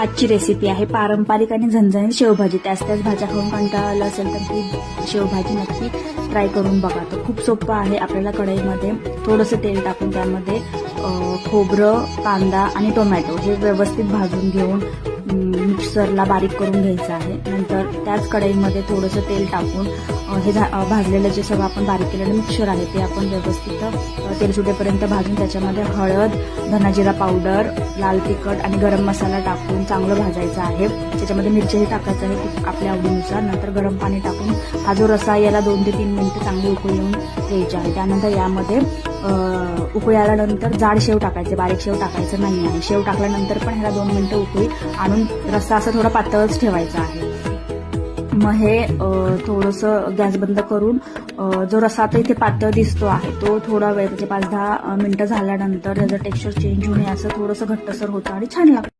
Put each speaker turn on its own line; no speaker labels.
आजची रेसिपी आहे पारंपरिक आणि झणझणीत शेवभाजी. त्याच भाज्या खाऊन कंटाळा आला असेल तर ही शेवभाजी नक्की ट्राय करून बघा. तर खूप सोपं आहे. आपल्याला कढईमध्ये थोडंसं तेल टाकून त्यामध्ये खोबरं, कांदा आणि टोमॅटो हे व्यवस्थित भाजून घेऊन मिक्सरला बारीक करून घ्यायचं आहे. नंतर त्याच कढईमध्ये थोडंसं तेल टाकून हे भाजलेलं जे सगळं आपण बारीक केलेलं मिक्सर आहे ते आपण व्यवस्थित तेल सुटेपर्यंत भाजून त्याच्यामध्ये हळद, धनाजिरा पावडर, लाल तिखट आणि गरम मसाला टाकून चांगलं भाजायचं आहे. त्याच्यामध्ये मिरचीही टाकायचं आहे आपल्या आवडीनुसार. नंतर गरम पाणी टाकून हा जो रस्सा याला 2 ते 3 मिनिटं चांगली उकळी येऊन द्यायची आहे. त्यानंतर यामध्ये उकळी आल्यानंतर जाड शेव टाकायचे, बारीक शेव टाकायचं नाही आहे. शेव टाकल्यानंतर पण ह्याला 2 मिनिटं उकळी आणून रस्सा असा थोडा पातळच ठेवायचा आहे. मग हे थोडंसं गॅस बंद करून जो रस्सा आता इथे पातळ दिसतो आहे तो थोडा वेळ म्हणजे 5-10 मिनिटं झाल्यानंतर त्याचं टेक्स्चर चेंज होऊन असं थोडंसं घट्टसर होतं आणि छान लागतं.